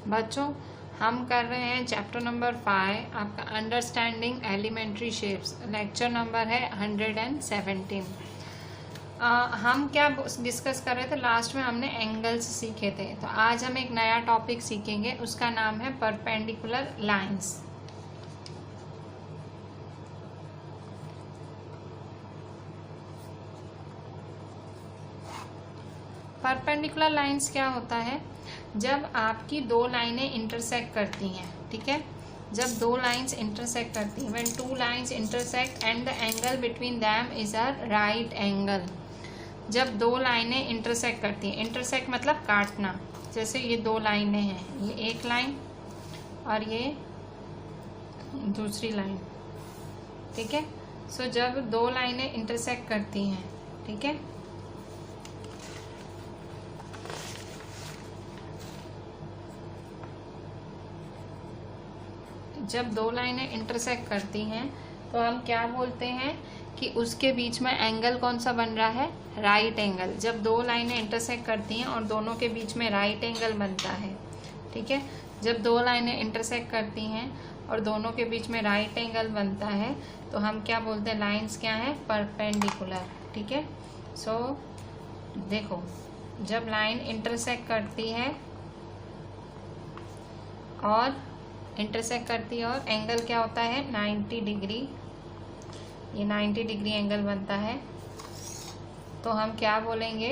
बच्चों हम कर रहे हैं चैप्टर नंबर 5 आपका understanding elementary shapes. Lecture number है 117। हम क्या डिस्कस कर रहे थे, लास्ट में हमने एंगल्स सीखे थे। तो आज हम एक नया टॉपिक सीखेंगे, उसका नाम है परपेंडिकुलर लाइंस। परपेंडिकुलर लाइंस क्या होता है? जब आपकी दो लाइनें इंटरसेक्ट करती हैं, ठीक है, जब दो लाइंस इंटरसेक्ट करती हैं, when two lines intersect and the angle between them is a right angle. जब दो लाइनें इंटरसेक्ट करती हैं, इंटरसेक्ट मतलब काटना, जैसे ये दो लाइनें हैं, ये एक लाइन और ये दूसरी लाइन, ठीक है। सो जब दो लाइनें इंटरसेक्ट करती हैं, ठीक है, जब दो लाइनें इंटरसेक्ट करती हैं तो हम क्या बोलते हैं कि उसके बीच में एंगल कौन सा बन रहा है? Right angle. जब दो लाइनें इंटरसेक्ट करती हैं और दोनों के बीच में राइट एंगल बनता है, ठीक है, जब दो लाइनें इंटरसेक्ट करती हैं और दोनों के बीच में राइट एंगल बनता है तो हम क्या बोलते हैं? लाइंस क्या है? परपेंडिकुलर, ठीक है। सो देखो, जब लाइन इंटरसेक्ट करती है और इंटरसेक्ट करती है और एंगल क्या होता है? 90 डिग्री। ये 90 डिग्री एंगल बनता है, तो हम क्या बोलेंगे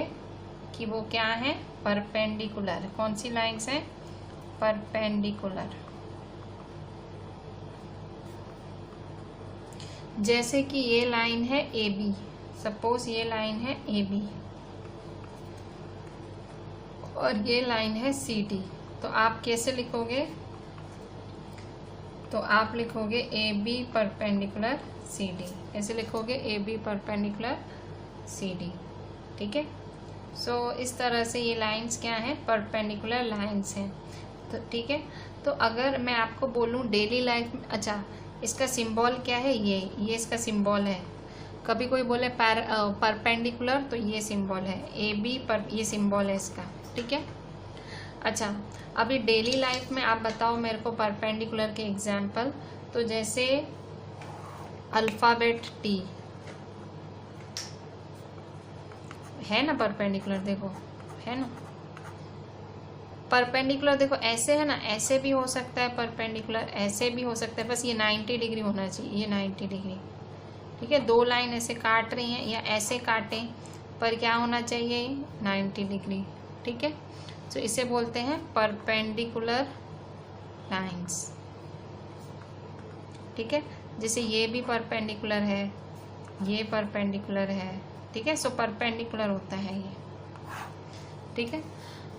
कि वो क्या है? परपेंडिकुलर। कौन सी लाइंस है? परपेंडिकुलर। जैसे कि ये लाइन है ए बी, सपोज ये लाइन है ए बी और ये लाइन है सी डी, तो आप कैसे लिखोगे? तो आप लिखोगे A B perpendicular C D. ऐसे लिखोगे A B perpendicular C D, ठीक है। सो इस तरह से ये लाइंस क्या हैं? परपेंडिकुलर लाइंस हैं। तो ठीक है, तो अगर मैं आपको बोलूँ डेली लाइफ में, अच्छा इसका सिंबल क्या है? ये इसका सिंबल है। कभी कोई बोले परपेंडिकुलर तो ये सिंबल है, ए बी पर ये सिंबल है इसका, ठीक है। अच्छा, अभी डेली लाइफ में आप बताओ मेरे को परपेंडिकुलर के एग्जाम्पल। तो जैसे अल्फ़ाबेट टी है ना परपेंडिकुलर, देखो है ना परपेंडिकुलर। देखो ऐसे है ना, ऐसे भी हो सकता है परपेंडिकुलर, ऐसे भी हो सकता है, बस ये 90 डिग्री होना चाहिए, ये 90 डिग्री, ठीक है। दो लाइन ऐसे काट रही हैं या ऐसे काटें, पर क्या होना चाहिए? 90 डिग्री, ठीक है। तो इसे बोलते हैं परपेंडिकुलर लाइंस, ठीक है। जैसे ये भी परपेंडिकुलर है, ये परपेंडिकुलर है, ठीक है। सो परपेंडिकुलर होता है ये, ठीक है।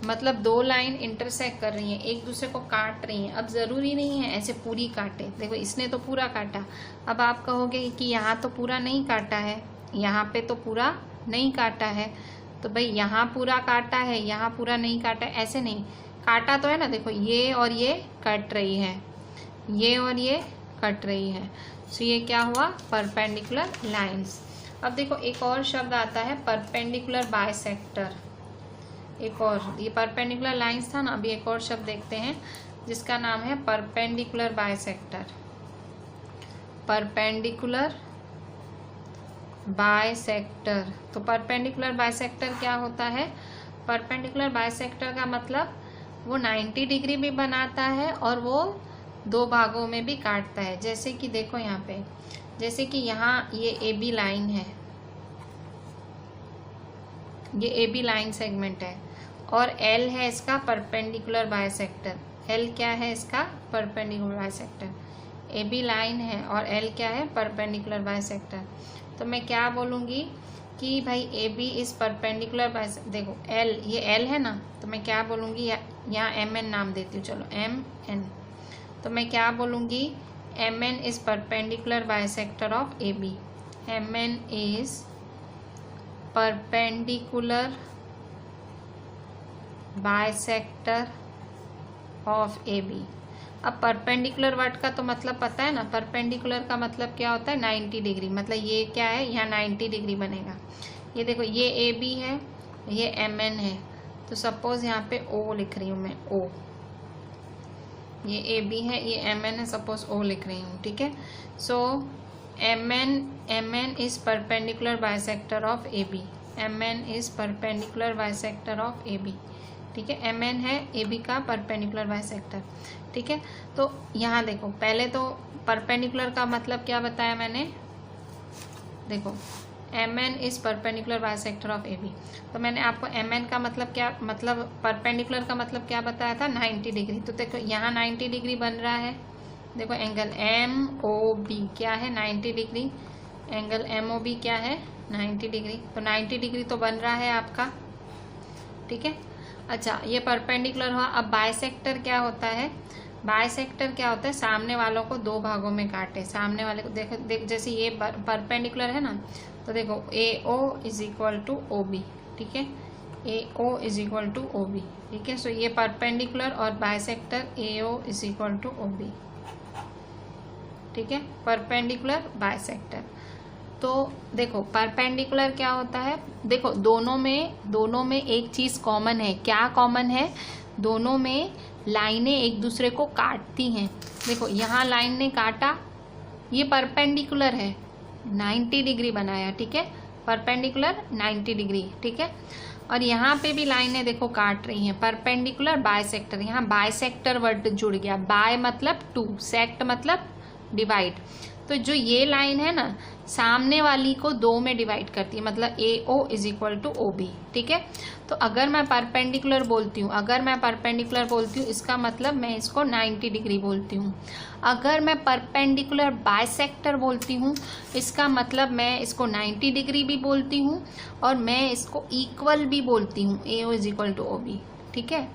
मतलब दो लाइन इंटरसेक्ट कर रही हैं, एक दूसरे को काट रही हैं। अब ज़रूरी नहीं है ऐसे पूरी काटे, देखो इसने तो पूरा काटा। अब आप कहोगे कि यहाँ तो पूरा नहीं काटा है, यहाँ पे तो पूरा नहीं काटा है, तो भाई यहाँ पूरा काटा है, यहाँ पूरा नहीं काटा है, ऐसे नहीं। काटा तो है ना, देखो ये और ये कट रही है, ये और ये कट रही है। सो ये क्या हुआ? Perpendicular lines. अब देखो एक और शब्द आता है परपेंडिकुलर बाइसेक्टर। एक और, ये परपेंडिकुलर लाइंस था ना, अभी एक और शब्द देखते हैं जिसका नाम है परपेंडिकुलर बाइसेक्टर। Perpendicular bisector. तो परपेंडिकुलर बाइसेक्टर क्या होता है? परपेंडिकुलर बाइसेक्टर का मतलब वो 90 डिग्री भी बनाता है और वो दो भागों में भी काटता है। जैसे कि देखो यहाँ पे, जैसे कि यहाँ ये ए बी लाइन है, ये ए बी लाइन सेगमेंट है और एल है इसका परपेंडिकुलर बाइसेक्टर। एल क्या है इसका? Perpendicular bisector. A B line है और एल क्या है? Perpendicular bisector. तो मैं क्या बोलूँगी कि भाई ए बी इज परपेंडिकुलर बाइस, देखो एल, ये एल है ना, तो मैं क्या बोलूँगी? यहाँ एम एन नाम देती हूँ, चलो एम एन। तो मैं क्या बोलूँगी? M N is perpendicular bisector of A B. M N is perpendicular bisector of A B. अब परपेंडिकुलर वर्ड का तो मतलब पता है ना, परपेंडिकुलर का मतलब क्या होता है? 90 डिग्री। मतलब ये क्या है? यहाँ 90 डिग्री बनेगा। ये देखो, ये ए बी है, ये एम एन है, तो सपोज यहाँ पे ओ लिख रही हूँ मैं, ओ, ये ए बी है, ये एम एन है, सपोज ओ लिख रही हूँ, ठीक है। So M N is perpendicular bisector of A B, M N is perpendicular bisector of A B, ठीक है। एम एन है ए बी का परपेंडिकुलर बाइसेक्टर, ठीक है। तो यहाँ देखो, पहले तो परपेंडिकुलर का मतलब क्या बताया मैंने, देखो M N is perpendicular bisector of A B, तो मैंने आपको एम एन का मतलब क्या, मतलब परपेंडिकुलर का मतलब क्या बताया था, 90 डिग्री। तो देखो यहाँ 90 डिग्री बन रहा है, देखो एंगल एम ओ बी क्या है 90 degree, angle M O B क्या है 90 डिग्री, तो 90 डिग्री तो बन रहा है आपका, ठीक है। अच्छा, ये परपेंडिकुलर हुआ। अब बाइसेक्टर क्या होता है, बाइसेक्टर क्या होता है, सामने वालों को दो भागों में काटे, सामने वाले को देखो जैसे ये परपेंडिकुलर है ना, तो देखो A O is equal to O B, ठीक है, A O is equal to O B, ठीक है। सो ये परपेंडिकुलर और bisector A O is equal to O B, ठीक है, परपेंडिकुलर बाइसेक्टर। तो देखो परपेंडिकुलर क्या होता है, देखो दोनों में एक चीज कॉमन है, क्या कॉमन है, दोनों में लाइनें एक दूसरे को काटती हैं। देखो यहाँ लाइन ने काटा, ये परपेंडिकुलर है, 90 डिग्री बनाया, ठीक है, परपेंडिकुलर 90 डिग्री, ठीक है। और यहाँ पे भी लाइनें देखो काट रही हैं, परपेंडिकुलर बाइसेक्टर, यहाँ बाइसेक्टर वर्ड जुड़ गया, बाय मतलब टू, सेक्ट मतलब डिवाइड। तो जो ये लाइन है ना, सामने वाली को दो में डिवाइड करती है, मतलब A O is equal to O B, ठीक है। तो अगर मैं परपेंडिकुलर बोलती हूँ, इसका मतलब मैं इसको 90 डिग्री बोलती हूँ। अगर मैं परपेंडिकुलर बाइसेक्टर बोलती हूँ, इसका मतलब मैं इसको 90 डिग्री भी बोलती हूँ और मैं इसको इक्वल भी बोलती हूँ, A O is equal to O B, ठीक है।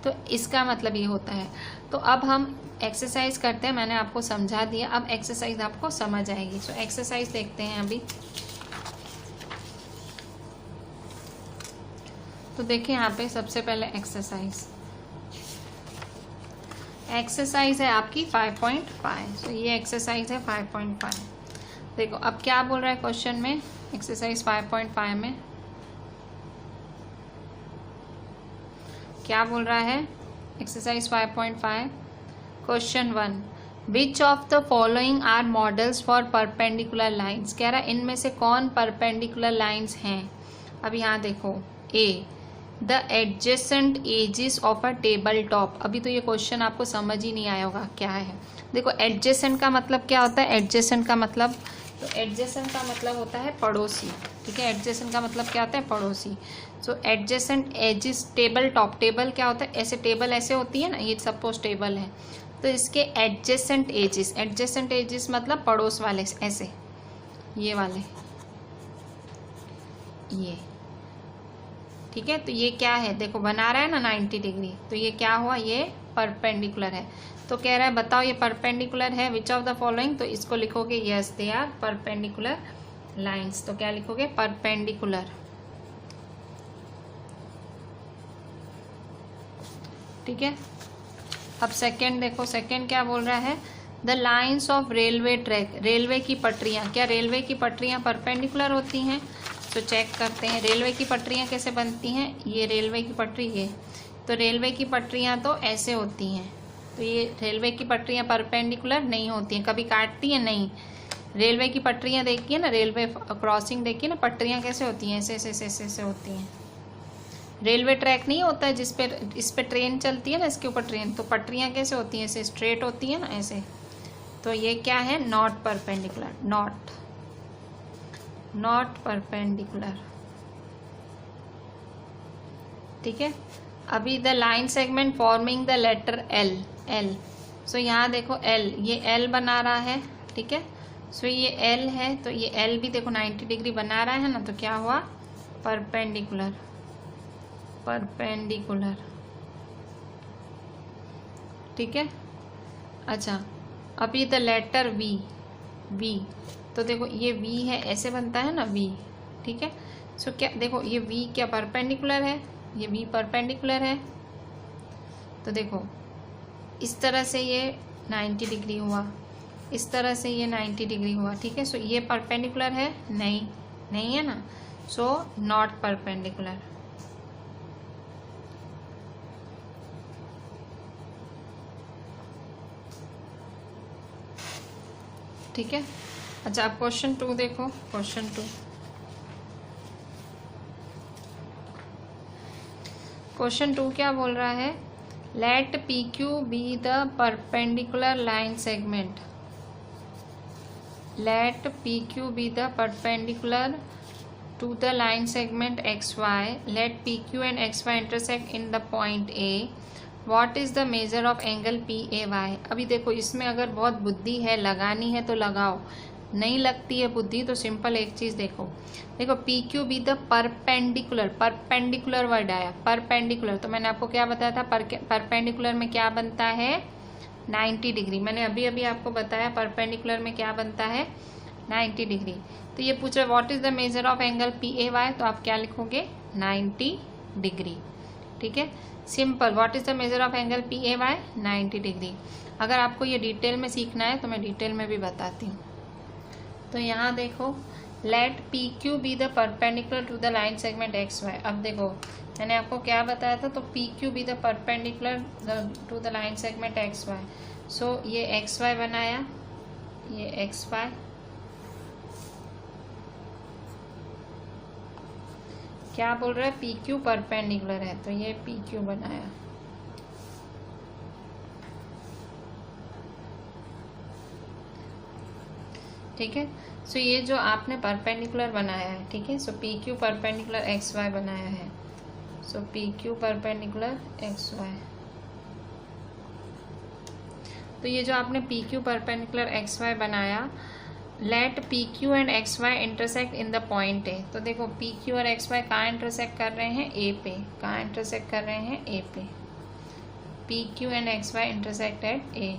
तो इसका मतलब ये होता है। तो अब हम एक्सरसाइज करते हैं, मैंने आपको समझा दिया, अब एक्सरसाइज आपको समझ आएगी। सो एक्सरसाइज देखते हैं अभी। तो देखिए यहाँ पे सबसे पहले एक्सरसाइज है आपकी 5.5। सो ये एक्सरसाइज है 5.5। देखो अब क्या बोल रहा है क्वेश्चन में, एक्सरसाइज 5.5 में क्या बोल रहा है, exercise 5.5 question 1, which of the following are models for perpendicular lines. कह रहा है इनमें से कौन परपेंडिकुलर लाइन्स हैं। अब यहाँ देखो, A the adjacent edges of a table top. अभी तो ये क्वेश्चन आपको समझ ही नहीं आया होगा क्या है। देखो एडजेसेंट का मतलब क्या होता है, एडजेसेंट का मतलब होता है पड़ोसी, ठीक है। एडजेसेंट का मतलब क्या होता है, पड़ोसी। So adjacent edges table top, table क्या होता है, ऐसे टेबल ऐसे होती है ना, ये सपोज टेबल है, तो इसके एडजेसेंट एजेस मतलब पड़ोस वाले, ऐसे ये वाले, ये, ठीक है। तो ये क्या है, देखो बना रहा है ना 90 डिग्री, तो ये क्या हुआ, ये परपेंडिकुलर है। तो कह रहा है बताओ ये परपेंडिकुलर है, विच ऑफ द फॉलोइंग, तो इसको लिखोगे yes they are perpendicular lines. तो क्या लिखोगे, परपेंडिकुलर, ठीक है। अब सेकंड देखो, सेकंड क्या बोल रहा है, the lines of railway track, railway की पटरियाँ, क्या रेलवे की पटरियाँ परपेंडिकुलर होती हैं। तो चेक करते हैं रेलवे की पटरियाँ कैसे बनती हैं। ये रेलवे की पटरी है, तो रेलवे की पटरियाँ तो ऐसे होती हैं, तो ये रेलवे की पटरियाँ परपेंडिकुलर नहीं होती हैं, कभी काटती हैं नहीं। रेलवे की पटरियाँ देखिए ना, रेलवे क्रॉसिंग देखिए ना, पटरियाँ कैसे होती हैं, ऐसे ऐसे ऐसे ऐसे होती हैं। रेलवे ट्रैक नहीं होता है इस पे ट्रेन चलती है ना, इसके ऊपर ट्रेन, तो पटरियाँ कैसे होती हैं, ऐसे स्ट्रेट होती है ना, ऐसे। तो ये क्या है, नॉट परपेंडिकुलर, नॉट परपेंडिकुलर, ठीक है। अभी the line segment forming the letter L. So यहाँ देखो एल, ये एल बना रहा है, ठीक है। सो ये एल है, तो ये एल भी देखो 90 डिग्री बना रहा है ना, तो क्या हुआ, परपेंडिकुलर, ठीक है। अच्छा अभी द लेटर वी, तो देखो ये वी है, ऐसे बनता है ना वी, ठीक है। सो क्या देखो ये वी क्या परपेंडिकुलर है, ये वी परपेंडिकुलर है, तो देखो इस तरह से ये 90 डिग्री हुआ, इस तरह से ये 90 डिग्री हुआ, ठीक है। सो ये परपेंडिकुलर है, नहीं है ना, सो नॉट परपेंडिकुलर। ठीक है। अच्छा, अब क्वेश्चन 2 देखो। क्वेश्चन 2, क्वेश्चन 2 क्या बोल रहा है? Let P Q be the perpendicular line segment. Let P Q be the perpendicular to the line segment X Y. Let P Q and X Y intersect in the point A. What is the measure of angle P A Y. अभी देखो, इसमें अगर बहुत बुद्धि है, लगानी है तो लगाओ, नहीं लगती है बुद्धि तो सिंपल एक चीज देखो। देखो, P Q be the perpendicular, perpendicular word आया, परपेंडिकुलर। तो मैंने आपको क्या बताया था? परपेंडिकुलर में क्या बनता है? 90 डिग्री। मैंने अभी अभी आपको बताया परपेंडिकुलर में क्या बनता है? 90 डिग्री। तो ये पूछ रहा है what is the measure of angle P A Y, तो आप क्या लिखोगे? 90 डिग्री। ठीक है, simple. What is the measure of angle P A Y? 90 degree. अगर आपको ये डिटेल में सीखना है तो मैं डिटेल में भी बताती हूँ। तो यहाँ देखो, let P Q be the perpendicular to the line segment X Y. अब देखो, मैंने आपको क्या बताया था? तो P Q be the perpendicular to the line segment X Y. So ये एक्स वाई बनाया, ये एक्स वाई, क्या बोल रहा है? पी क्यू परपेंडिकुलर है, तो ये पी क्यू बनाया। ठीक है, सो ये जो आपने परपेंडिकुलर बनाया है, ठीक है, so P Q perpendicular X Y बनाया है। So P Q perpendicular X Y. तो ये जो आपने P Q perpendicular X Y बनाया, let P Q and X Y intersect in the point A. तो देखो, पी क्यू और एक्स वाई कहाँ इंटरसेक्ट कर रहे हैं? ए पे। कहाँ इंटरसेक्ट कर रहे हैं? ए पे। P Q and X Y intersect at A.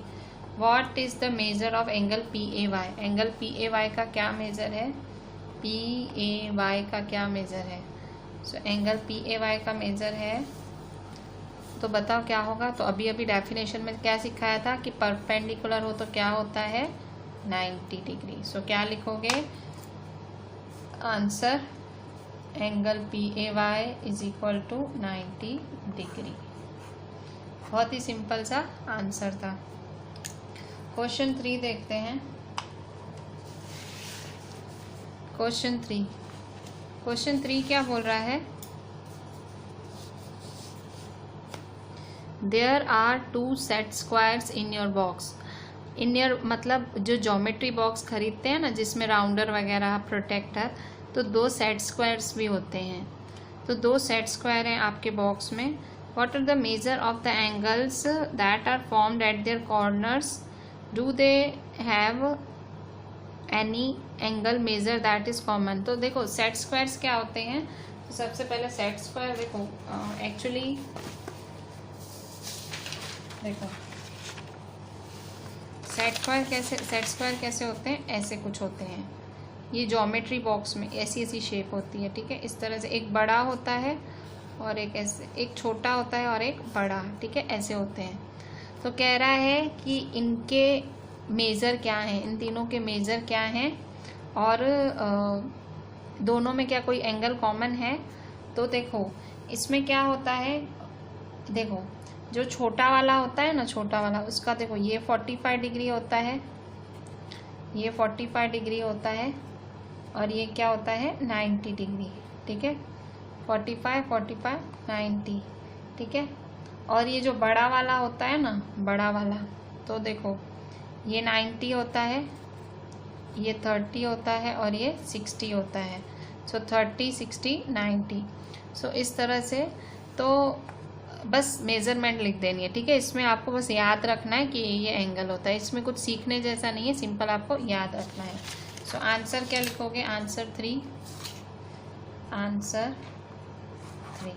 What is the measure of angle P A Y. Angle P A Y का क्या मेजर है? पी ए वाई का क्या मेजर है? So angle P A Y का measure है, तो बताओ क्या होगा? तो अभी अभी डेफिनेशन में क्या सिखाया था कि परपेंडिकुलर हो तो क्या होता है? 90 डिग्री। सो क्या लिखोगे? Answer, angle P A Y is equal to 90 degree. बहुत ही सिंपल सा आंसर था। क्वेश्चन 3 देखते हैं। क्वेश्चन 3, क्वेश्चन 3 क्या बोल रहा है? There are 2 set squares in your box. In your मतलब जो ज्योमेट्री बॉक्स खरीदते हैं ना, जिसमें राउंडर वगैरह, प्रोटेक्टर, तो 2 सेट स्क्वायर्स भी होते हैं। तो 2 सेट स्क्वायर हैं आपके बॉक्स में। What are the measure of the angles that are formed at their corners. Do they have any angle measure that is common. तो देखो, सेट स्क्वायर्स क्या होते हैं? तो सबसे पहले सेट स्क्वायर देखो, एक्चुअली देखो सेट स्क्वायर कैसे होते हैं? ऐसे कुछ होते हैं। ये ज्योमेट्री बॉक्स में ऐसी ऐसी शेप होती है। ठीक है, इस तरह से एक बड़ा होता है और एक ऐसे, एक छोटा होता है और एक बड़ा। ठीक है, ऐसे होते हैं। तो कह रहा है कि इनके मेज़र क्या हैं, इन तीनों के मेज़र क्या हैं, और दोनों में क्या कोई एंगल कॉमन है। तो देखो, इसमें क्या होता है? देखो, जो छोटा वाला होता है ना, छोटा वाला, उसका देखो ये 45 डिग्री होता है, ये 45 डिग्री होता है, और ये क्या होता है? 90 डिग्री। ठीक है, 45 45 90। ठीक है, और ये जो बड़ा वाला होता है ना, बड़ा वाला, तो देखो ये 90 होता है, ये 30 होता है, और ये 60 होता है। सो 30 60 90। सो इस तरह से तो बस मेज़रमेंट लिख देनी है। ठीक है, इसमें आपको बस याद रखना है कि ये एंगल होता है। इसमें कुछ सीखने जैसा नहीं है, सिंपल आपको याद रखना है। सो आंसर क्या लिखोगे? आंसर 3। आंसर 3।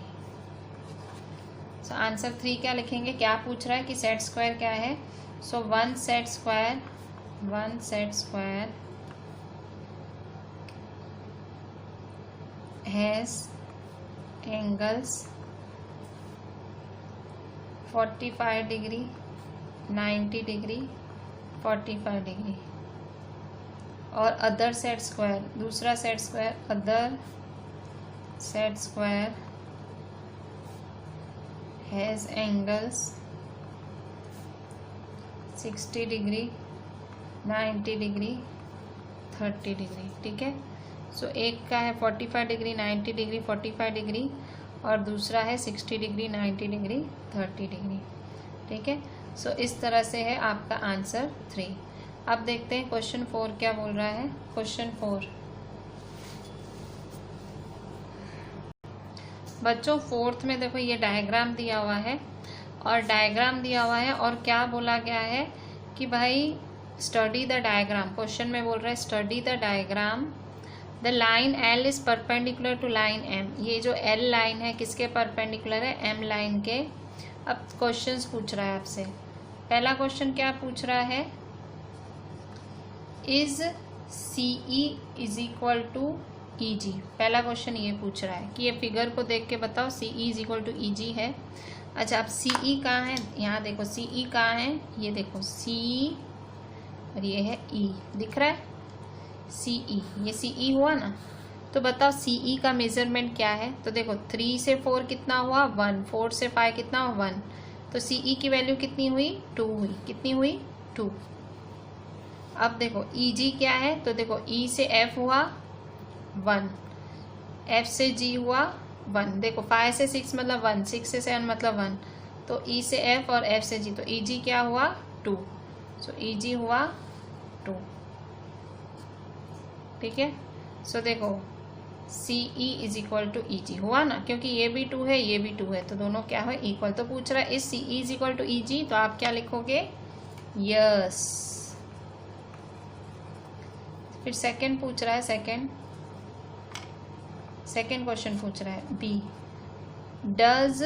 सो आंसर 3 क्या लिखेंगे? क्या पूछ रहा है कि सेट स्क्वायर क्या है? So one set square has angles 45 degree, 90 degree, 45 degree. और अदर सेट स्क्वायर, दूसरा set square, other set square has angles 60 degree, 90 degree 30 degree, ठीक है। सो एक का है 45 डिग्री 90 डिग्री 45 डिग्री और दूसरा है 60 डिग्री 90 डिग्री 30 डिग्री, ठीक है। सो इस तरह से है आपका आंसर 3। अब देखते हैं क्वेश्चन 4 क्या बोल रहा है। क्वेश्चन 4 बच्चों, 4th में देखो ये डायग्राम दिया हुआ है और डायग्राम दिया हुआ है और क्या बोला गया है कि भाई स्टडी द डायग्राम। क्वेश्चन में बोल रहा है study the diagram, the line L is perpendicular to line M. ये जो एल लाइन है किसके परपेंडिकुलर है? एम लाइन के। अब क्वेश्चंस पूछ रहा है आपसे। पहला क्वेश्चन क्या पूछ रहा है? Is C E is equal to E G. पहला क्वेश्चन ये पूछ रहा है कि ये फिगर को देख के बताओ सी E is equal to E जी है। अच्छा, अब सी ई कहाँ है? यहाँ देखो सी ई कहाँ है, ये देखो सी और ये है ई, दिख रहा है सी ई, ये सी ई हुआ ना। तो बताओ सी ई का मेजरमेंट क्या है? तो देखो 3 से 4 कितना हुआ? 1, 4 से 5 कितना हुआ? 1। तो सी ई की वैल्यू कितनी हुई? 2 हुई। कितनी हुई? 2। अब देखो ई जी क्या है? तो देखो ई से एफ हुआ 1, एफ से जी हुआ 1। देखो 5 से 6 मतलब 1, 6 से 7 मतलब 1। तो ई से एफ और एफ से जी, तो ई जी क्या हुआ? 2। सो ई जी हुआ 2, ठीक है। सो देखो सी E is equal to E जी हुआ ना, क्योंकि ये भी 2 है ये भी 2 है, तो दोनों क्या है? इक्वल। तो पूछ रहा है is C E is equal to E G, तो आप क्या लिखोगे? यस। फिर सेकंड पूछ रहा है, सेकंड क्वेश्चन पूछ रहा है B, does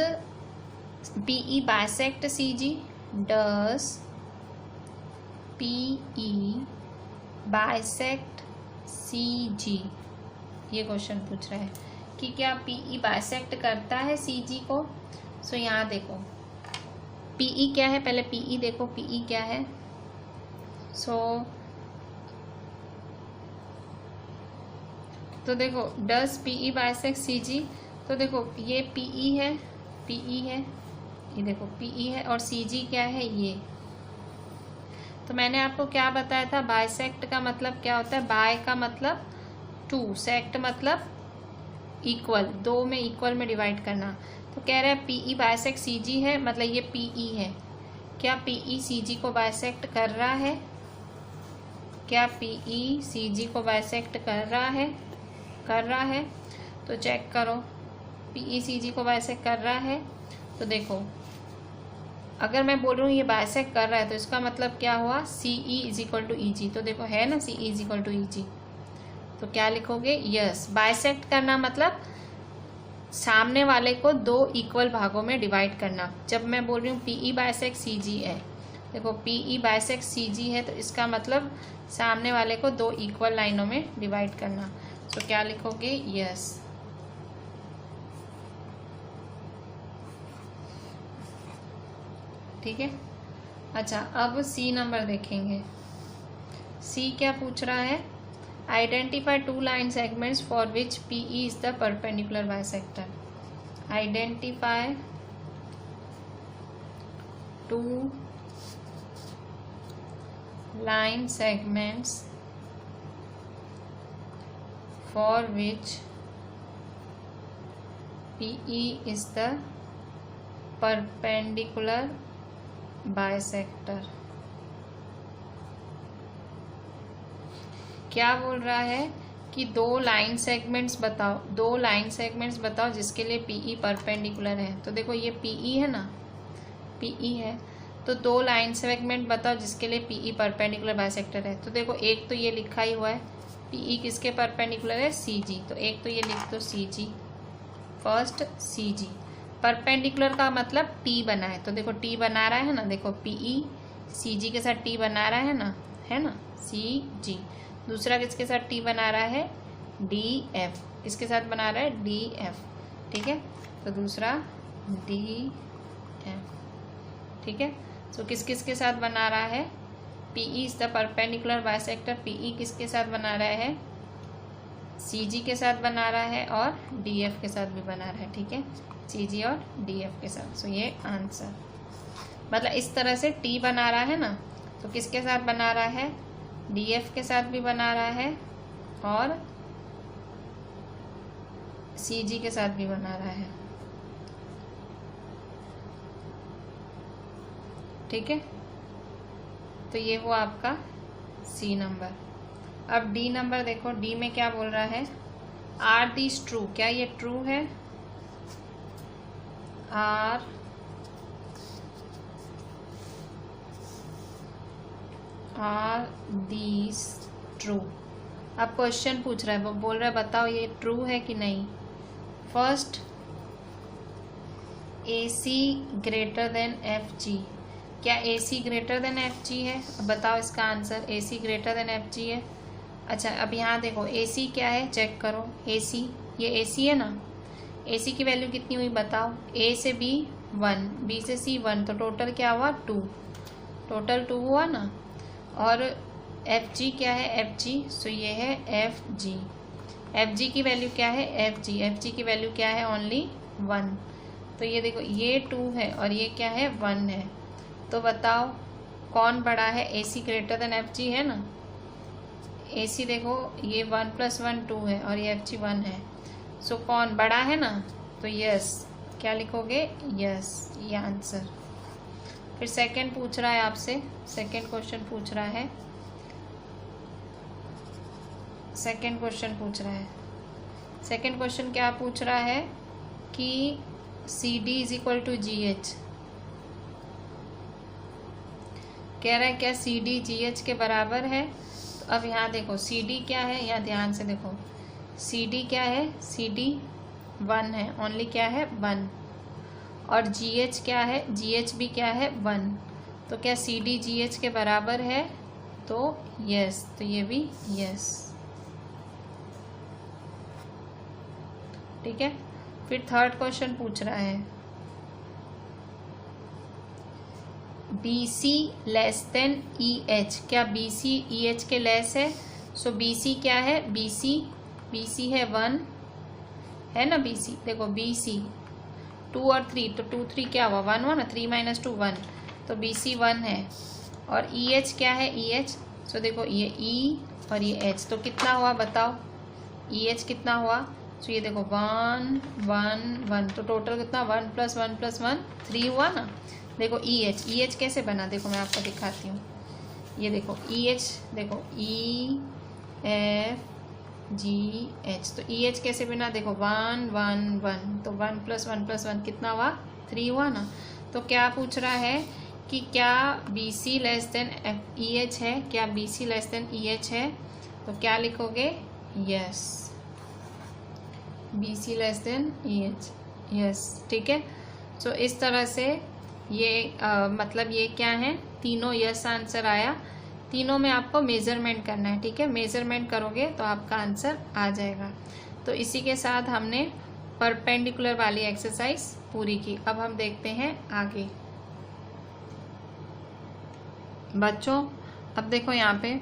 P E bisect C G. Does P E bisect C G, ये क्वेश्चन पूछ रहा है कि क्या पी ई बाइसेक्ट करता है सी जी को। सो यहाँ देखो पी ई क्या है, पहले पी ई देखो पी ई क्या है। सो तो देखो does P E bisect C जी, तो देखो ये पी ई है, पी ई है, ये देखो पी ई है और सी जी क्या है? ये। तो मैंने आपको क्या बताया था? बाइसेक्ट का मतलब क्या होता है? बाय का मतलब 2, सेक्ट मतलब इक्वल, 2 में इक्वल में डिवाइड करना। तो कह रहा है पी ई बाइसेक्ट सी जी है, मतलब ये पी ई है। क्या पी ई सी जी को बाइसेक्ट कर रहा है? क्या पी ई सी जी को बाइसेक्ट कर रहा है? कर रहा है। तो चेक करो पी ई सी जी को बाइसेक्ट कर रहा है। तो देखो अगर मैं बोल रही हूँ ये बाइसेक्ट कर रहा है तो इसका मतलब क्या हुआ? सी E is equal to E G. तो देखो है ना सी E is equal to E G, तो क्या लिखोगे? यस। बाइसेक्ट करना मतलब सामने वाले को 2 इक्वल भागों में डिवाइड करना। जब मैं बोल रही हूँ पी ई बाइसेक्ट सी जी है, देखो पी ई बाइसेक्ट सी जी है, तो इसका मतलब सामने वाले को 2 इक्वल लाइनों में डिवाइड करना। तो क्या लिखोगे? यस। ठीक है। अच्छा, अब सी नंबर देखेंगे। सी क्या पूछ रहा है? Identify 2 line segments for which P E is the perpendicular bisector. Identify 2 line segments for which PE is the perpendicular bisector। क्या बोल रहा है कि 2 लाइन सेगमेंट्स बताओ, 2 लाइन सेगमेंट्स बताओ जिसके लिए PE परपेंडिकुलर है। तो देखो ये PE है ना, PE है, तो 2 लाइन सेगमेंट बताओ जिसके लिए PE परपेंडिकुलर बाइसेक्टर है। तो देखो एक तो ये लिखा ही हुआ है पीई किसके परपेंडिकुलर है? सी जी। तो एक तो ये लिख दो सी जी, फर्स्ट सी जी। परपेंडिकुलर का मतलब टी बना है, तो देखो टी बना रहा है ना, देखो पीई सी जी के साथ टी बना रहा है ना सी जी। दूसरा किसके साथ टी बना रहा है? D F. किसके साथ बना रहा है? डी एफ, ठीक है। तो दूसरा डी एफ, ठीक है। तो किस किस के साथ बना रहा है? PE is the perpendicular bisector. PE किसके साथ बना रहा है? CG के साथ बना रहा है और DF के साथ भी बना रहा है, ठीक है। CG और DF के साथ। सो ये आंसर, मतलब इस तरह से T बना रहा है ना, तो किसके साथ बना रहा है? DF के साथ भी बना रहा है और CG के साथ भी बना रहा है। ठीक है, तो ये हुआ आपका C नंबर। अब D नंबर देखो, D में क्या बोल रहा है, आर दीज ट्रू, क्या ये ट्रू है, आर दीज ट्रू। अब क्वेश्चन पूछ रहा है, वो बोल रहा है बताओ ये ट्रू है कि नहीं। First, AC greater than FG, क्या AC ग्रेटर देन FG है, अब बताओ इसका answer. AC greater than FG है। अच्छा, अब यहाँ देखो AC क्या है, चेक करो। AC, ये AC है ना, AC की वैल्यू कितनी हुई बताओ। A से B 1, B से C 1, तो टोटल क्या हुआ 2, टोटल 2 हुआ ना। और FG क्या है, FG, सो ये है FG। FG की वैल्यू क्या है, FG की वैल्यू क्या है, ओनली 1। तो ये देखो ये 2 है और ये क्या है 1 है। तो बताओ कौन बड़ा है, AC ग्रेटर देन FG है ना। AC देखो ये 1 + 1 2 है और ये FG 1 है, सो कौन बड़ा है ना। तो यस, क्या लिखोगे, यस, ये आंसर। फिर सेकंड पूछ रहा है आपसे, सेकंड क्वेश्चन पूछ रहा है, सेकंड क्वेश्चन क्या पूछ रहा है कि CD = GH, कह रहा है क्या CD GH के बराबर है। तो अब यहाँ देखो CD क्या है, यहाँ ध्यान से देखो, CD क्या है, CD 1 है, ओनली क्या है 1। और GH क्या है, GH भी क्या है 1। तो क्या CD GH के बराबर है, तो यस, तो ये भी यस। ठीक है, फिर थर्ड क्वेश्चन पूछ रहा है, BC < EH, क्या BC EH के लेस है। सो BC क्या है, BC है 1 है ना। BC देखो, BC 2 और 3, तो 2 3 क्या हुआ 1 हुआ ना, 3 - 2 1, तो BC 1 है। और EH क्या है, EH, सो देखो ये E और ये H, तो कितना हुआ बताओ, EH कितना हुआ। सो ये देखो 1 1 1, तो टोटल कितना 1 + 1 + 1 3 हुआ ना। देखो EH कैसे बना, देखो मैं आपको दिखाती हूँ। ये देखो EH, देखो EFGH, तो EH कैसे बना, देखो 1 1 1, तो 1 + 1 + 1 कितना हुआ 3 हुआ ना। तो क्या पूछ रहा है कि क्या BC < EH है, क्या BC < EH है। तो क्या लिखोगे, यस, BC < EH, यस। ठीक है, सो इस तरह से ये मतलब ये क्या है, तीनों यस आंसर आया। तीनों में आपको मेज़रमेंट करना है। ठीक है, मेज़रमेंट करोगे तो आपका आंसर आ जाएगा। तो इसी के साथ हमने परपेंडिकुलर वाली एक्सरसाइज पूरी की। अब हम देखते हैं आगे बच्चों। अब देखो यहाँ पे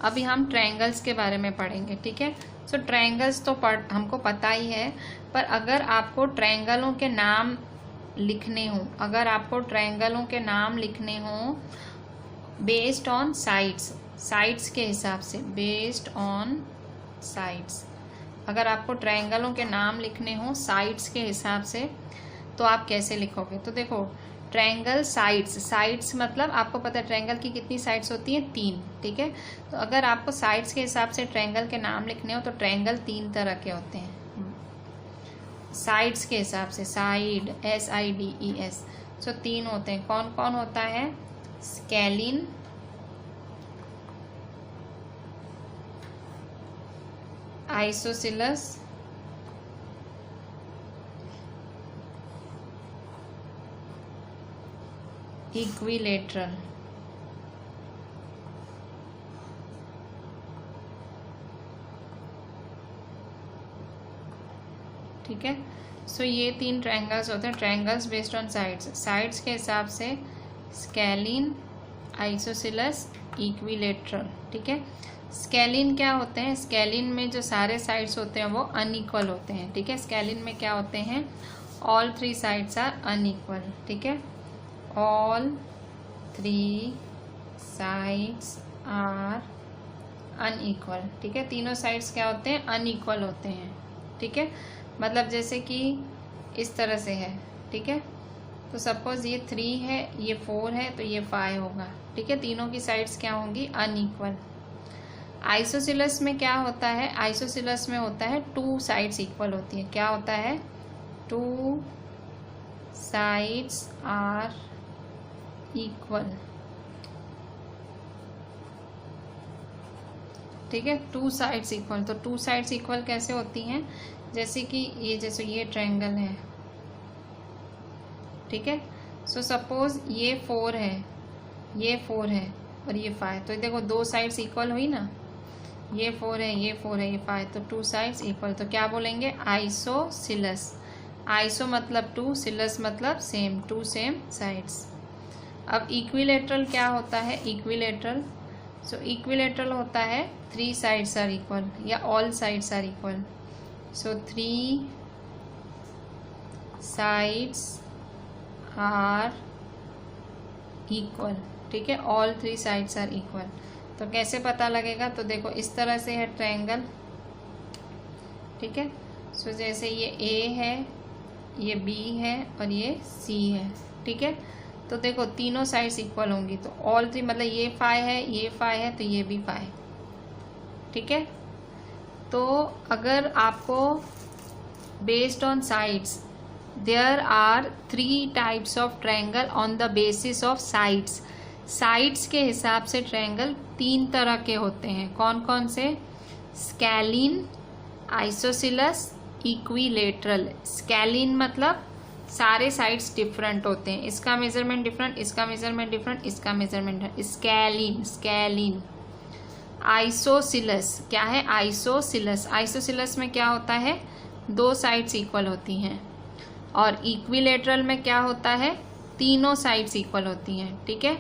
अभी हम ट्रायंगल्स के बारे में पढ़ेंगे। ठीक है, सो ट्रायंगल्स तो हमको पता ही है, पर अगर आपको ट्रायंगलों के नाम लिखने हो, अगर आपको ट्रायंगलों के नाम लिखने हो बेस्ड ऑन साइड्स के हिसाब से, बेस्ड ऑन साइड्स, अगर आपको ट्रायंगलों के नाम लिखने हो साइड्स के हिसाब से, तो आप कैसे लिखोगे। तो देखो ट्रायंगल साइड्स मतलब आपको पता है ट्रायंगल की कितनी साइड्स होती हैं, 3। ठीक है, तो अगर आपको साइड्स के हिसाब से ट्रायंगल के नाम लिखने हो तो ट्रायंगल 3 तरह के होते हैं। साइड्स के हिसाब से, साइड SIDES, सो 3 होते हैं। कौन कौन होता है, स्केलिन, आइसोसेलेस, इक्विलेटरल। ठीक है, सो ये 3 ट्रायंगल्स होते हैं, ट्रायंगल्स बेस्ड ऑन साइड्स के हिसाब से स्केलिन, आइसोसेलेस, इक्विलेटरल। ठीक है, स्केलिन क्या होते हैं, स्केलिन में जो सारे साइड्स होते हैं वो अनइक्वल होते हैं। ठीक है, स्केलिन में क्या होते हैं, ऑल 3 साइड्स आर अनइक्वल। ठीक है, ऑल 3 साइड्स आर अनइक्वल, ठीक है। तीनों साइड्स क्या होते हैं, अनइक्वल होते हैं, ठीक है। मतलब जैसे कि इस तरह से है, ठीक है। तो सपोज ये 3 है, ये 4 है, तो ये 5 होगा, ठीक है। तीनों की साइड्स क्या होंगी, अनइक्वल। आइसोसिलस में क्या होता है, आइसोसिलस में होता है 2 साइड्स इक्वल होती है। क्या होता है, 2 साइड्स आर इक्वल, ठीक है। 2 साइड्स इक्वल, तो 2 साइड्स इक्वल कैसे होती हैं, जैसे कि ये, जैसे ये ट्रायंगल है, ठीक है। सो सपोज ये 4 है, ये 4 है और ये 5, तो देखो 2 साइड्स इक्वल हुई ना, ये 4 है, ये 4 है, ये 5, तो 2 साइड्स इक्वल, तो क्या बोलेंगे, आइसोसिलस। आइसो मतलब 2, सिलस मतलब सेम, 2 सेम साइड्स। अब इक्विलेटरल क्या होता है, इक्विलेटरल, सो इक्विलेटरल होता है 3 साइड्स आर इक्वल या all sides are equal. So 3 sides are equal, ठीक है। All 3 sides are equal. तो कैसे पता लगेगा, तो देखो इस तरह से है ट्रायंगल, ठीक है। सो जैसे ये ए है, ये बी है और ये सी है, ठीक है। तो देखो तीनों साइड्स इक्वल होंगी, तो ऑल 3 मतलब ये 5 है, ये 5 है, तो ये भी 5, ठीक है। तो अगर आपको based on sides, there are 3 types of triangle on the basis of sides. Sides के हिसाब से ट्रायंगल 3 तरह के होते हैं। कौन कौन से, स्केलिन, आइसोसिलस, इक्विलेटरल। स्केलिन मतलब सारे साइड्स डिफरेंट होते हैं, इसका मेजरमेंट डिफरेंट, इसका मेजरमेंट डिफरेंट, इसका मेजरमेंट, स्केलिन, स्केलिन। आइसोसिलस क्या है, आइसोसिलस, आइसोसिलस में क्या होता है, 2 साइड्स इक्वल होती हैं। और इक्विलेटरल में क्या होता है, तीनों साइड्स इक्वल होती हैं, ठीक है।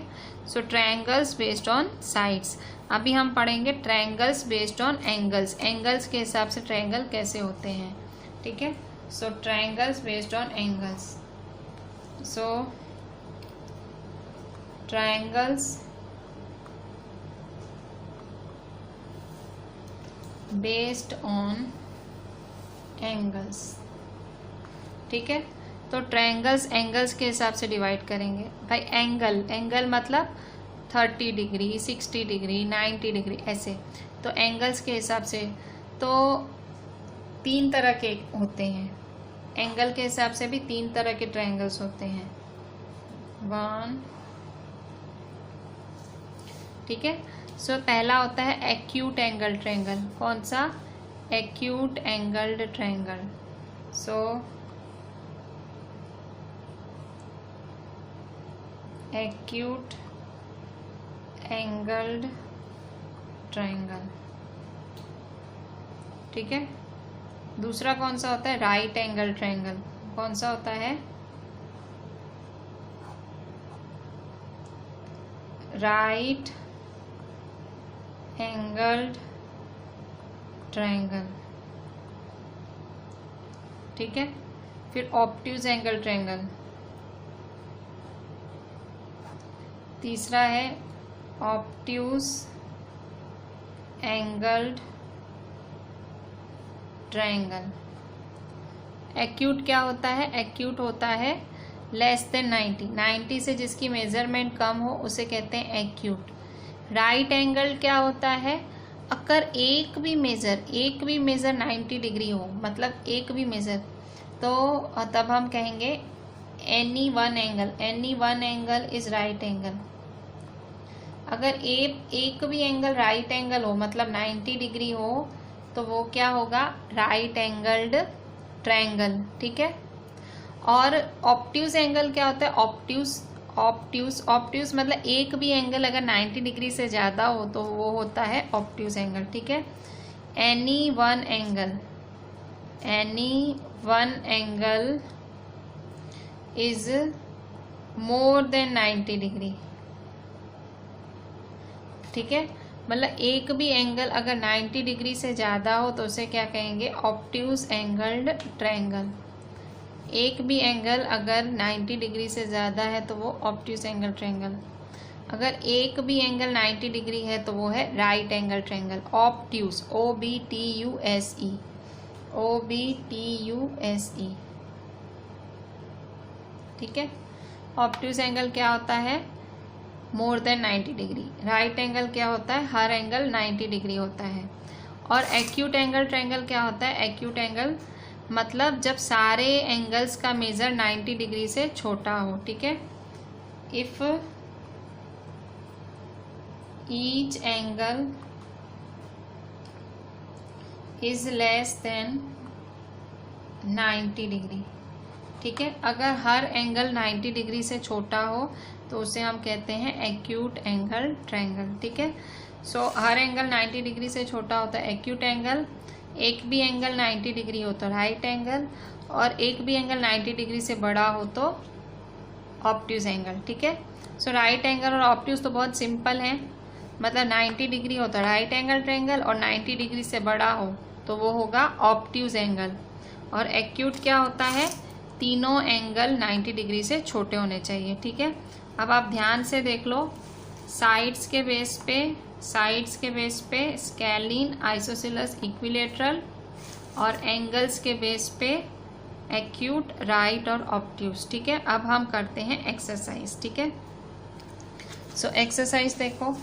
So triangles based on sides. अभी हम पढ़ेंगे triangles based on angles, angles के हिसाब से ट्रायंगल कैसे होते हैं, ठीक है। So triangles based on angles, so triangles based on angles, ठीक है। तो ट्रायंगल्स एंगल्स के हिसाब से डिवाइड करेंगे भाई। एंगल, एंगल मतलब 30 डिग्री, 60 डिग्री, 90 डिग्री, ऐसे। तो एंगल्स के हिसाब से तो 3 तरह के होते हैं, एंगल के हिसाब से भी 3 तरह के ट्रायंगल्स होते हैं। 1, ठीक है। सो पहला होता है एक्यूट एंगल ट्रायंगल। कौन सा, एक्यूट एंगल्ड ट्रायंगल। सो एक्यूट एंगल्ड ट्रायंगल, ठीक है। दूसरा कौन सा होता है, राइट एंगल ट्रायंगल। कौन सा होता है, राइट एंगल्ड ट्रायंगल, ठीक है। फिर ऑब्ट्यूज एंगल ट्रायंगल। तीसरा है ऑब्ट्यूज एंगल्ड ट्रायंगल। एक्यूट क्या होता है, एक्यूट होता है लेस देन 90 से जिसकी मेजरमेंट कम हो उसे कहते हैं एक्यूट। राइट एंगल क्या होता है, अगर एक भी मेजर 90 डिग्री हो, मतलब एक भी मेजर, तो तब हम कहेंगे any one angle is right angle. अगर एक भी एंगल राइट एंगल हो, मतलब 90 डिग्री हो, तो वो क्या होगा, राइट एंगल्ड ट्रायंगल, ठीक है। और ऑब्ट्यूज एंगल क्या होता है, ऑब्ट्यूज मतलब एक भी एंगल अगर 90 डिग्री से ज़्यादा हो तो वो होता है ऑब्ट्यूज एंगल, ठीक है। Any one angle is more than 90 degree, ठीक है। मतलब एक भी एंगल अगर 90 डिग्री से ज़्यादा हो तो उसे क्या कहेंगे, ऑब्ट्यूज एंगल्ड ट्रायंगल। एक भी एंगल अगर 90 डिग्री से ज़्यादा है तो वो ऑब्ट्यूज एंगल ट्रायंगल। अगर एक भी एंगल 90 डिग्री है तो वो है right angle triangle. Obtuse, OBTUSE, OBTUSE, ठीक है। ऑब्ट्यूस एंगल क्या होता है? More than 90 degree. Right angle क्या होता है? हर एंगल 90 डिग्री होता है। और एक्यूट एंगल ट्रायंगल क्या होता है? एक्यूट एंगल मतलब जब सारे एंगल्स का मेजर 90 डिग्री से छोटा हो, ठीक है। If each angle is less than 90 degree, ठीक है। अगर हर एंगल 90 डिग्री से छोटा हो तो उसे हम कहते हैं एक्यूट एंगल ट्रायंगल, ठीक है। सो हर एंगल 90 डिग्री से छोटा होता है एक्यूट एंगल। एक भी एंगल 90 डिग्री हो तो राइट एंगल, और एक भी एंगल 90 डिग्री से बड़ा हो तो ऑब्ट्यूस एंगल, ठीक है। सो राइट एंगल और ऑब्ट्यूस तो बहुत सिंपल है, मतलब 90 डिग्री हो तो राइट एंगल ट्रायंगल, और 90 डिग्री से बड़ा हो तो वो होगा ऑब्ट्यूस एंगल। और एक्यूट क्या होता है? तीनों एंगल 90 डिग्री से छोटे होने चाहिए, ठीक है। अब आप ध्यान से देख लो, साइड्स के बेस पे स्केलिन, आइसोसेलेस, इक्विलेटरल, और एंगल्स के बेस पे एक्यूट, राइट और ऑब्ट्यूस, ठीक है। अब हम करते हैं एक्सरसाइज, ठीक है। सो एक्सरसाइज देखो,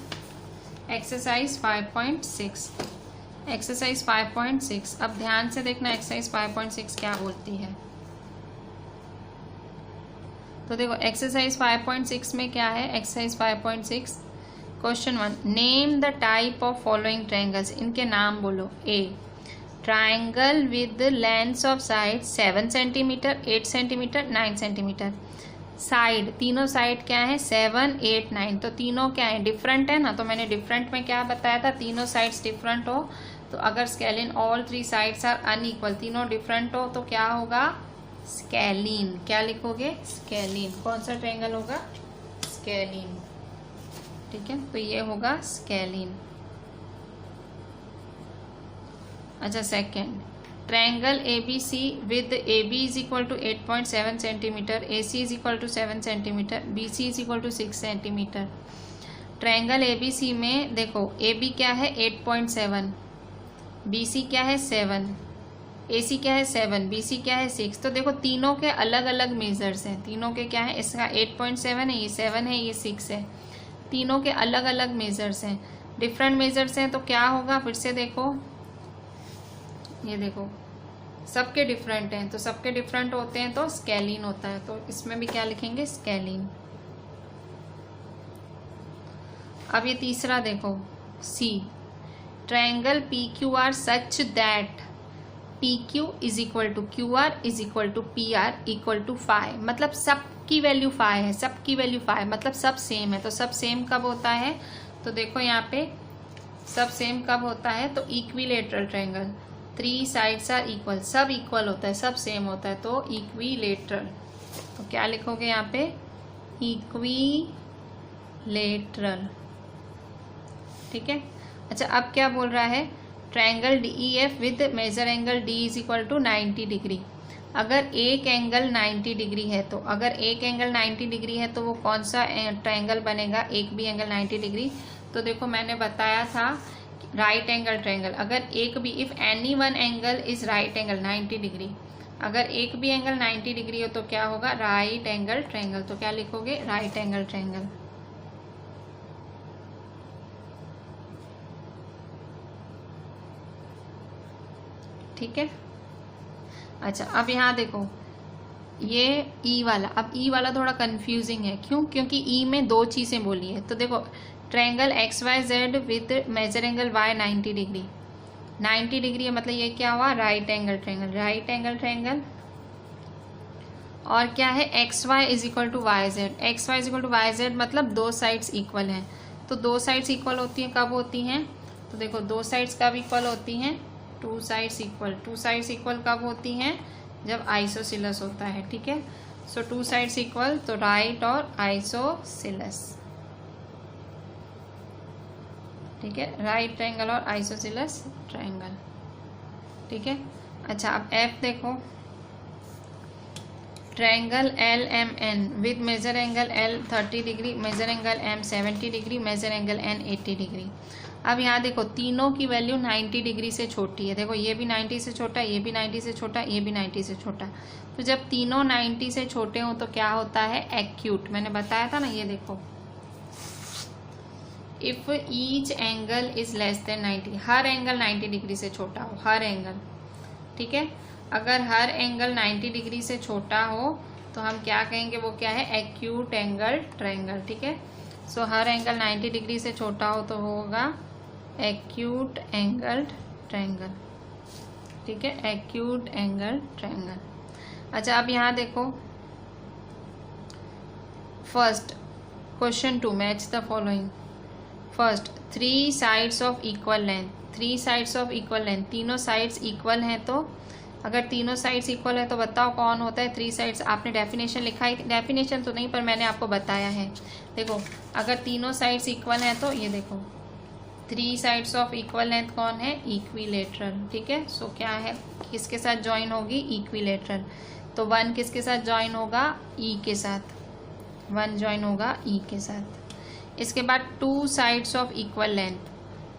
एक्सरसाइज 5.6, एक्सरसाइज 5.6। अब ध्यान से देखना एक्सरसाइज 5.6 क्या बोलती है। तो देखो एक्सरसाइज 5.6 में क्या है। Exercise 5.6 question 1, name the type of following triangles. इनके नाम बोलो। A, triangle with lengths of side 7 centimetre, 8 centimetre, 9 centimetre. Side, तीनों साइड क्या है? 7, 8, 9। तो तीनों क्या है? डिफरेंट है ना। तो मैंने डिफरेंट में क्या बताया था? तीनों साइड्स डिफरेंट हो तो अगर scalene all 3 sides are unequal, तीनों डिफरेंट हो तो क्या होगा? स्केलिन। क्या लिखोगे? स्केलिन। कौन सा ट्रायंगल होगा? स्केलिन, ठीक है। तो ये होगा स्केलिन। अच्छा, second, triangle ABC with AB is equal to 8.7 centimetre, AC is equal to 7 centimetre, BC is equal to 6 centimetre. Triangle ABC में देखो AB क्या है? 8.7, BC क्या है? 7, AC क्या है? 7, BC क्या है? 6। तो देखो तीनों के अलग अलग मेजर्स हैं। तीनों के क्या है? इसका 8.7 है, ये 7 है, ये 6 है। तीनों के अलग अलग मेजर्स हैं, डिफरेंट मेजर्स हैं। तो क्या होगा? फिर से देखो, ये देखो सबके डिफरेंट हैं, तो सबके डिफरेंट होते हैं तो स्केलिन होता है। तो इसमें भी क्या लिखेंगे? स्केलिन। अब ये तीसरा देखो, C, triangle PQR such that PQ is equal to QR is equal to PR equal to 5। मतलब सबकी वैल्यू 5 है, सबकी वैल्यू 5 मतलब सब सेम है। तो सब सेम कब होता है? तो देखो यहाँ पे सब सेम कब होता है? तो equilateral triangle, 3 sides are equal, सब इक्वल होता है, सब सेम होता है, तो इक्विलेटरल। तो क्या लिखोगे यहाँ पे? इक्विलेटरल, ठीक है। अच्छा, अब क्या बोल रहा है? Triangle DEF with measure angle D is equal to 90 degree. अगर एक एंगल 90 डिग्री है तो अगर एक एंगल 90 डिग्री है तो वो कौन सा ट्रायंगल बनेगा? एक भी एंगल 90 डिग्री। तो देखो मैंने बताया था राइट एंगल ट्रायंगल, अगर एक भी, if any one angle is right angle 90 degree, अगर एक भी एंगल 90 डिग्री हो तो क्या होगा? Right angle triangle. तो क्या लिखोगे? राइट एंगल ट्रायंगल, ठीक है। अच्छा, अब यहाँ देखो ये E वाला, अब E वाला थोड़ा कंफ्यूजिंग है। क्यों? क्योंकि E में 2 चीज़ें बोली है। तो देखो triangle XYZ with measure angle Y 90 degree, 90 degree है, मतलब ये क्या हुआ? Right angle triangle, right angle triangle. और क्या है? XY is equal to YZ, XY is equal to YZ मतलब 2 साइड्स इक्वल हैं। तो 2 साइड्स इक्वल होती हैं कब होती हैं? तो देखो 2 साइड्स कब इक्वल होती हैं? 2 साइड्स इक्वल। 2 साइड्स इक्वल कब होती हैं? जब आइसोसेलेस होता है, ठीक है। सो 2 साइड्स इक्वल तो राइट और आइसोसेलेस, ठीक है। राइट ट्रायंगल और आइसोसेलेस ट्रायंगल, ठीक है। अच्छा, अब F देखो, triangle L M N with measure angle L 30 degree, measure angle M 70 degree, measure angle N 80 degree. अब यहाँ देखो तीनों की वैल्यू 90 डिग्री से छोटी है। देखो ये भी 90 से छोटा, ये भी 90 से छोटा, ये भी 90 से छोटा। तो जब तीनों 90 से छोटे हों तो क्या होता है? एक्यूट। मैंने बताया था ना, ये देखो, if each angle is less than 90, her angle 90 degree से छोटा हो, हर एंगल, ठीक है। अगर हर एंगल 90 डिग्री से छोटा हो तो हम क्या कहेंगे? वो क्या है? एक्यूट एंगल ट्रायंगल, ठीक है। सो हर एंगल 90 डिग्री से छोटा हो तो होगा एक्यूट एंगल ट्रायंगल, ठीक है, एक्यूट एंगल ट्रायंगल। अच्छा अब यहाँ देखो, first question 2, match the following. First, 3 sides of equal length, 3 sides of equal length, तीनों साइड्स इक्वल हैं तो अगर तीनों साइड्स इक्वल है तो बताओ कौन होता है? 3 साइड्स। आपने डेफिनेशन लिखा है, डेफिनेशन तो नहीं पर मैंने आपको बताया है। देखो अगर तीनों साइड्स इक्वल हैं तो ये देखो 3 साइड्स ऑफ इक्वल लेंथ कौन है? इक्विलेटरल, ठीक है। सो क्या है? किसके साथ ज्वाइन होगी? इक्विलेटरल। तो 1 किसके साथ ज्वाइन होगा? ई के साथ, 1 ज्वाइन होगा ई के साथ। इसके बाद 2 साइड्स ऑफ इक्वल लेंथ,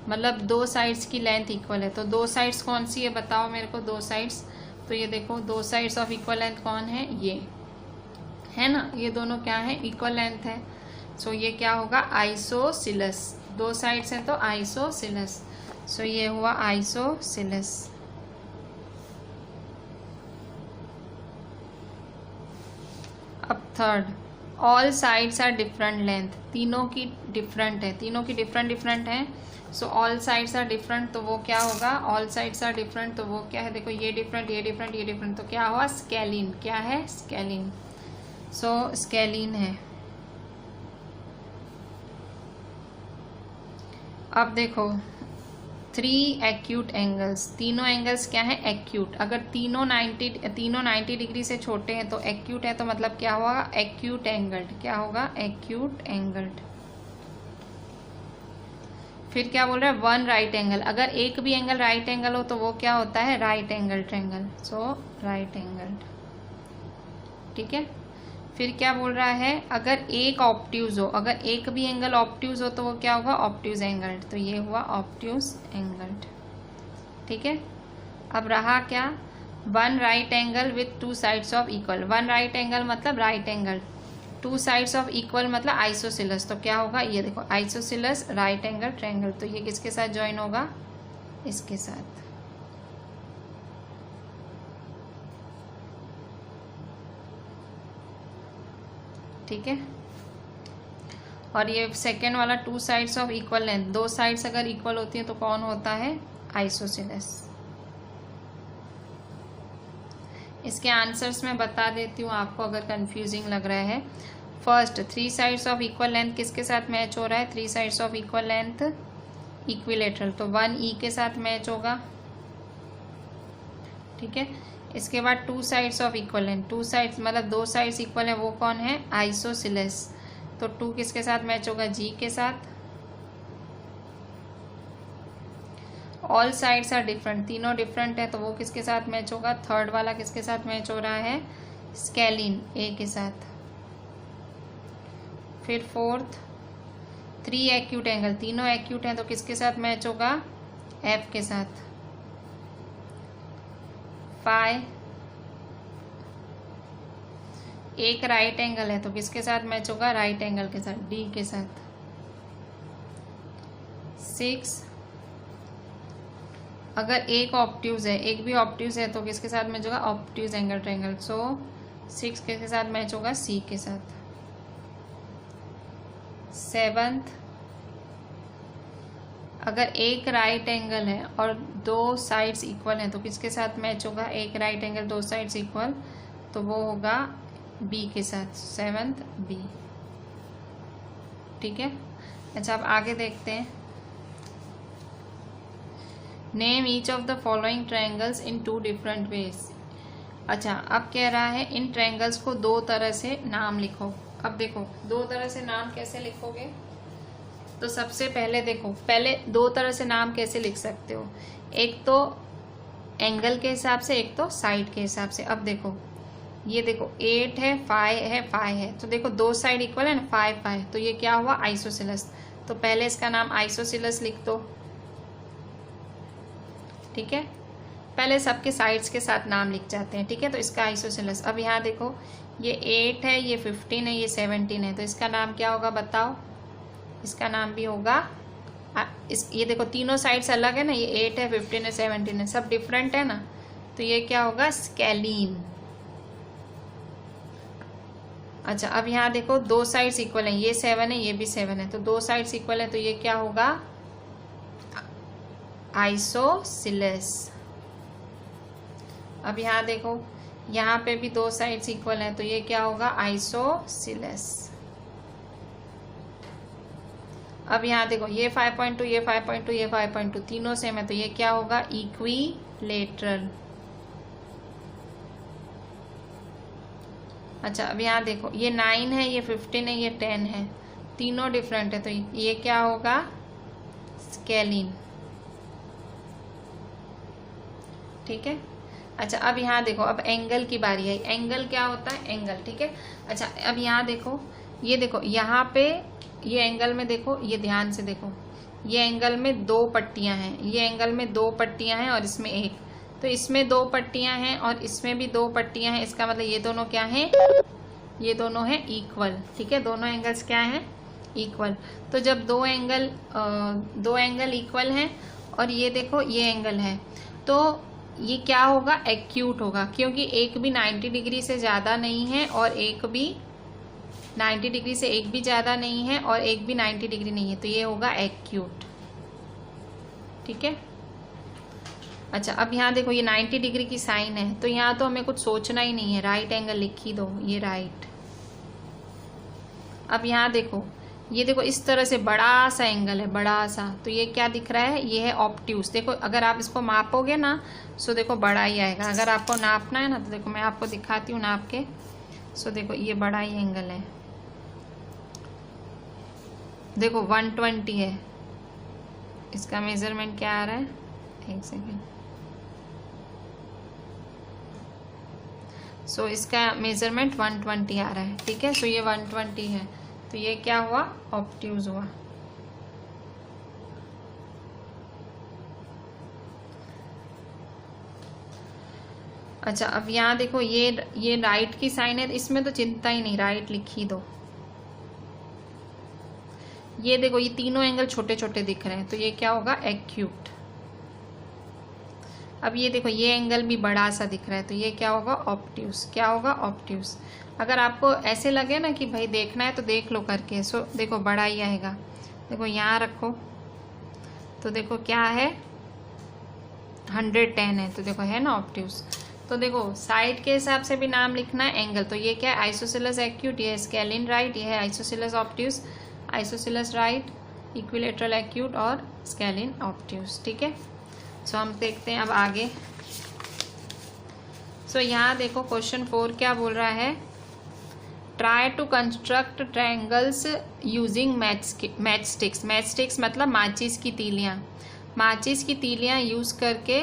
मतलब 2 साइड्स की लेंथ इक्वल है। तो 2 साइड्स कौन सी है बताओ मेरे को? 2 साइड्स, तो ये देखो 2 साइड्स ऑफ इक्वल लेंथ कौन है? ये है ना, ये दोनों क्या है? इक्वल लेंथ है। सो ये क्या होगा? आइसोसिलस। 2 साइड्स हैं तो आइसोसिलस। सो ये हुआ आइसोसिलस। अब third, all sides are different length, तीनों की डिफरेंट है, तीनों की डिफरेंट है। So all sides are different, तो वो क्या होगा? ऑल साइड्स आर डिफरेंट, तो वो क्या है? देखो ये डिफरेंट, ये डिफरेंट, ये डिफरेंट, तो क्या हुआ? स्केलिन। क्या है? स्केलिन। सो स्केलिन है। अब देखो 3 एक्यूट एंगल्स, तीनों एंगल्स क्या है? एक्यूट। अगर तीनों 90 डिग्री से छोटे हैं तो एक्यूट है, तो मतलब क्या होगा? Acute angled. क्या होगा? Acute angled. फिर क्या बोल रहा है? 1 राइट एंगल, अगर एक भी एंगल राइट एंगल हो तो वो क्या होता है? Right angle triangle. So right angled, ठीक है। फिर क्या बोल रहा है? अगर एक ऑब्ट्यूज हो, अगर एक भी एंगल ऑब्ट्यूज हो तो वो क्या होगा? Obtuse angled. तो ये हुआ ऑब्ट्यूज एंगल्ड, ठीक है। अब रहा क्या? 1 right angle with 2 sides of equal. 1 right angle मतलब right angle, 2 sides of equal मतलब आइसोसिलस। तो क्या होगा? ये देखो आइसोसिलस राइट एंगल ट्रायंगल। तो ये किसके साथ ज्वाइन होगा? इसके साथ, ठीक है। और ये सेकेंड वाला 2 sides of equal length, 2 sides अगर इक्वल होती है तो कौन होता है? आइसोसिलस। इसके आंसर्स मैं बता देती हूँ आपको अगर कंफ्यूजिंग लग रहा है। First, 3 sides of equal length किसके साथ मैच हो रहा है? 3 sides of equal length equilateral, तो 1 ई के साथ मैच होगा, ठीक है। इसके बाद 2 sides of equal length, 2 sides मतलब 2 साइड्स इक्वल है, वो कौन है? आइसोसिलस। तो 2 किसके साथ मैच होगा? जी के साथ। ऑल साइड्स आर डिफरेंट, तीनों डिफरेंट है, तो वो किसके साथ मैच होगा? थर्ड वाला किसके साथ मैच हो रहा है? स्केलिन, ए के साथ। फिर फोर्थ, 3 एक्यूट एंगल, तीनों एक्यूट हैं तो किसके साथ मैच होगा? एफ के साथ। 5, एक राइट एंगल है तो किसके साथ मैच होगा? राइट एंगल के साथ, डी के साथ। 6, अगर एक ऑब्ट्यूज है, एक भी ऑब्ट्यूज है तो किसके साथ मैच होगा? Obtuse angle triangle. सो 6 किसके साथ मैच होगा? सी के साथ। 7, अगर एक राइट एंगल है और 2 साइड्स इक्वल हैं तो किसके साथ मैच होगा? एक राइट एंगल 2 साइड्स इक्वल, तो वो होगा बी के साथ, 7th बी, ठीक है। अच्छा अब आगे देखते हैं। Name each of the following triangles in 2 different ways. अच्छा अब कह रहा है इन ट्रायंगल्स को 2 तरह से नाम लिखो। अब देखो 2 तरह से नाम कैसे लिखोगे? तो सबसे पहले देखो, पहले 2 तरह से नाम कैसे लिख सकते हो? एक तो एंगल के हिसाब से, एक तो साइड के हिसाब से। अब देखो ये देखो 8 है, 5 है, 5 है, तो देखो दो साइड इक्वल है ना, 5 5, तो ये क्या हुआ आइसोसेलेस। तो पहले इसका नाम आइसोसेलेस लिख दो, ठीक है, पहले सबके साइड्स के साथ नाम लिख जाते हैं, ठीक है। तो इसका आइसोसेलेस। अब यहाँ देखो ये 8 है, ये 15 है, ये 17 है, तो इसका नाम क्या होगा बताओ। इसका नाम भी होगा ये देखो तीनों साइड्स अलग है ना, ये 8 है, 15 है, 17 है, सब डिफरेंट है ना, तो ये क्या होगा स्केलीन। अच्छा अब यहाँ देखो दो साइड्स इक्वल है, ये 7 है, ये भी 7 है, तो दो साइड्स इक्वल है, तो ये क्या होगा आइसोसिलेस। अब यहाँ देखो यहाँ पे भी दो साइड्स इक्वल है, तो ये क्या होगा आइसोसिलेस। अब यहाँ देखो ये 5.2, ये 5.2, ये 5.2, तीनों सेम है, तो ये क्या होगा इक्विलेटरल। अच्छा अब यहाँ देखो ये 9 है, ये 15 है, ये 10 है, तीनों डिफरेंट है, तो ये क्या होगा स्केलिन, ठीक है। अच्छा अब यहाँ देखो अब एंगल की बारी है। एंगल क्या होता है एंगल, ठीक है। अच्छा अब यहाँ देखो ये देखो यहाँ पे ये एंगल में देखो, ये ध्यान से देखो, ये एंगल में दो पट्टियां हैं, ये एंगल में दो पट्टियां हैं और इसमें एक, तो इसमें दो पट्टियां हैं और इसमें भी दो पट्टियां हैं, इसका मतलब ये दोनों क्या हैं, ये दोनों हैं इक्वल, ठीक है, दोनों एंगल्स क्या हैं इक्वल। तो जब दो एंगल इक्वल हैं और ये देखो ये एंगल है, तो ये क्या होगा एक्यूट होगा, क्योंकि एक भी 90 डिग्री से ज़्यादा नहीं है और एक भी 90 डिग्री से एक भी ज़्यादा नहीं है और एक भी 90 डिग्री नहीं है, तो ये होगा एक्यूट, ठीक है। अच्छा अब यहाँ देखो ये 90 डिग्री की साइन है, तो यहाँ तो हमें कुछ सोचना ही नहीं है, राइट एंगल लिख ही दो, ये राइट। अब यहाँ देखो ये देखो इस तरह से बड़ा सा एंगल है, बड़ा सा, तो ये क्या दिख रहा है, ये है ऑब्ट्यूस। देखो अगर आप इसको मापोगे ना सो देखो बड़ा ही आएगा, अगर आपको नापना है ना तो देखो मैं आपको दिखाती हूँ नाप के, सो देखो ये बड़ा ही एंगल है, देखो 120 है, इसका मेजरमेंट क्या आ रहा है, एक सेकेंड, सो इसका मेजरमेंट 120 आ रहा है, ठीक है। सो ये 120 है, तो ये क्या हुआ ऑब्ट्यूज हुआ। अच्छा अब यहाँ देखो ये राइट की साइन है, इसमें तो चिंता ही नहीं, राइट लिख ही दो। ये देखो ये तीनों एंगल छोटे छोटे दिख रहे हैं, तो ये क्या होगा एक्यूट। अब ये देखो ये एंगल भी बड़ा सा दिख रहा है, तो ये क्या होगा ऑब्ट्यूस, क्या होगा ऑब्ट्यूस। अगर आपको ऐसे लगे ना कि भाई देखना है तो देख लो करके, सो देखो बड़ा ही आएगा, देखो यहाँ रखो तो देखो क्या है 110 है, तो देखो है ना ऑब्ट्यूस। तो देखो साइड के हिसाब से भी नाम लिखना है एंगल, तो ये क्या है आइसोसेलेस एक्यूट, ये है स्केलिन राइट, ये है isosceles obtuse, isosceles right, equilateral acute और स्केलिन ऑब्ट्यूस, ठीक है। सो हम देखते हैं अब आगे। सो यहाँ देखो क्वेश्चन 4 क्या बोल रहा है, try to construct triangles using matchsticks. Matchsticks मतलब माचिस की तीलियाँ, माचिस की तीलियाँ यूज़ करके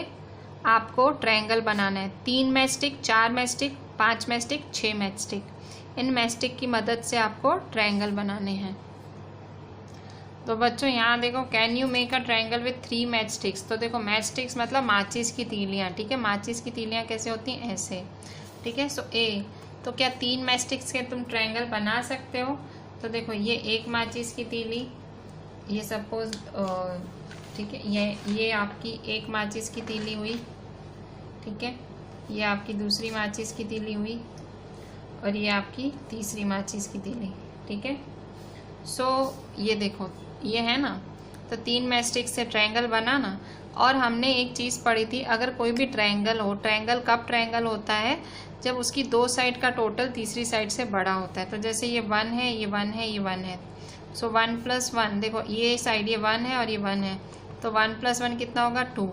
आपको ट्रायंगल बनाना है। 3 match stick, 4 match stick, 5 match stick, 6 match stick, इन मैच स्टिक की मदद से आपको ट्रायंगल बनाने हैं। तो बच्चों यहाँ देखो can you make a triangle with 3 match sticks. तो देखो मैच स्टिक्स मतलब माचिस की तीलियाँ, ठीक है, माचिस की तीलियाँ कैसे होती हैं ऐसे, ठीक है। सो ए, तो क्या 3 मैच स्टिक्स के तुम ट्रायंगल बना सकते हो। तो देखो ये एक माचिस की तीली, ये सपोज ठीक है, ये आपकी एक माचिस की तीली हुई, ठीक है, ये आपकी दूसरी माचिस की तीली हुई और ये आपकी तीसरी माचिस की तीली, ठीक है। सो ये देखो ये है ना, तो 3 मैच स्टिक्स से ट्रायंगल बना ना। और हमने एक चीज़ पढ़ी थी, अगर कोई भी ट्रायंगल हो, ट्रायंगल कब ट्रायंगल होता है जब उसकी 2 साइड का टोटल तीसरी साइड से बड़ा होता है। तो जैसे ये 1 है, ये 1 है, ये 1 है, सो 1 + 1, देखो ये साइड ये 1 है और ये 1 है, तो 1 + 1 कितना होगा 2,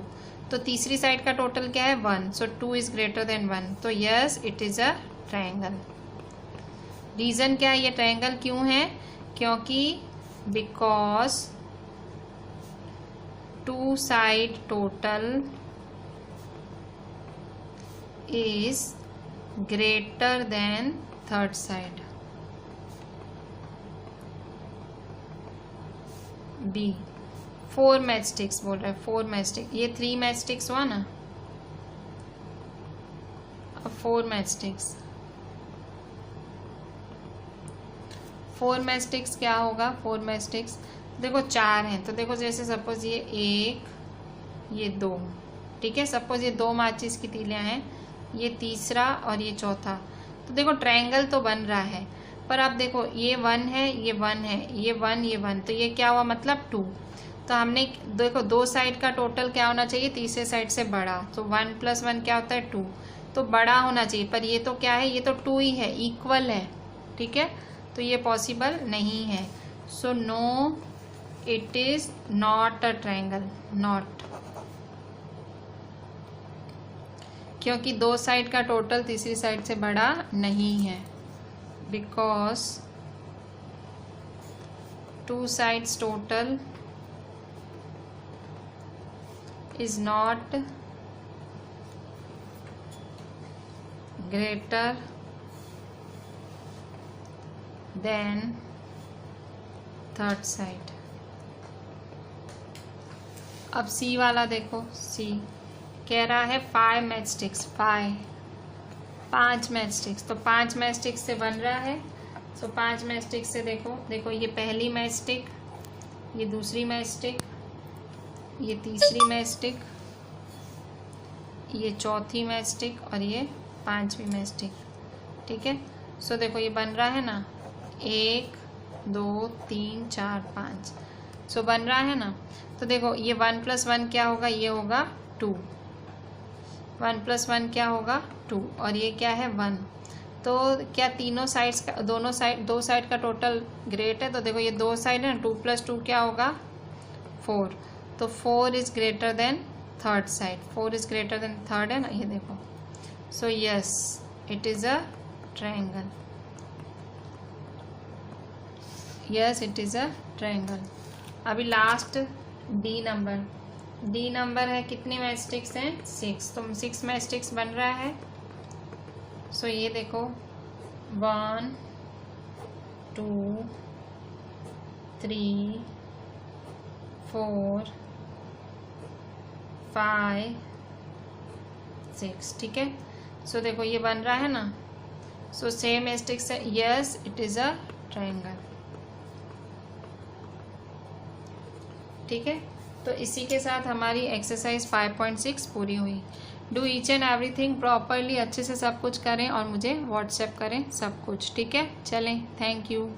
तो तीसरी साइड का टोटल क्या है 1, सो 2 इज ग्रेटर देन 1, तो yes it is a triangle. Reason क्या है ये ट्रायंगल क्यों है, क्योंकि because 2 side total is greater than third side. B 4 matchsticks बोल रहा है, 4 मैच स्टिक, ये 3 मैच स्टिक्स हुआ ना, अब 4 मैच स्टिक्स। 4 मैच स्टिक्स क्या होगा, 4 मैच स्टिक्स देखो 4 हैं, तो देखो जैसे सपोज ये 1, ये 2, ठीक है, सपोज ये 2 माचिस की तीलियां हैं, ये तीसरा और ये चौथा, तो देखो ट्रायंगल तो बन रहा है, पर आप देखो ये 1 है, ये 1 है, ये 1, ये 1, तो ये क्या हुआ मतलब 2। तो हमने देखो 2 साइड का टोटल क्या होना चाहिए, तीसरे साइड से बड़ा, तो 1 + 1 क्या होता है 2, तो बड़ा होना चाहिए, पर ये तो क्या है, ये तो 2 ही है, इक्वल है, ठीक है, तो ये पॉसिबल नहीं है। So no, it is not a triangle, not, क्योंकि 2 साइड का टोटल तीसरी साइड से बड़ा नहीं है, because 2 sides total is not greater than third side। अब सी वाला देखो, सी कह रहा है 5 मैच स्टिक्स, 5 मैच स्टिक्स, तो 5 मैच स्टिक्स से बन रहा है। सो 5 मैच स्टिक से देखो ये पहली मैच स्टिक, ये दूसरी मैच स्टिक, ये तीसरी मैच स्टिक, ये चौथी मैच स्टिक और ये 5वीं मैच स्टिक, ठीक है। सो देखो ये बन रहा है ना 1 2 3 4 5, सो बन रहा है ना। तो देखो ये 1 + 1 क्या होगा, ये होगा 2, 1 + 1 क्या होगा 2, और ये क्या है 1। तो क्या तीनों साइड्स का, दो साइड का टोटल ग्रेट है, तो देखो ये 2 साइड है ना, 2 + 2 क्या होगा 4, तो 4 is greater than third side, 4 is greater than third है ना, ये देखो। So yes, it is a triangle, yes it is a triangle. अभी लास्ट डी नंबर है, कितनी मैच स्टिक्स हैं 6, तो 6 मैच स्टिक्स बन रहा है। सो ये देखो 1 2 3 4 5 6, ठीक है। सो देखो ये बन रहा है ना, सो सेम स्टिक्स है, yes it is a triangle, ठीक है। तो इसी के साथ हमारी एक्सरसाइज 5.6 पूरी हुई। Do each and everything properly, अच्छे से सब कुछ करें और मुझे व्हाट्सएप करें सब कुछ, ठीक है। चलें, थैंक यू।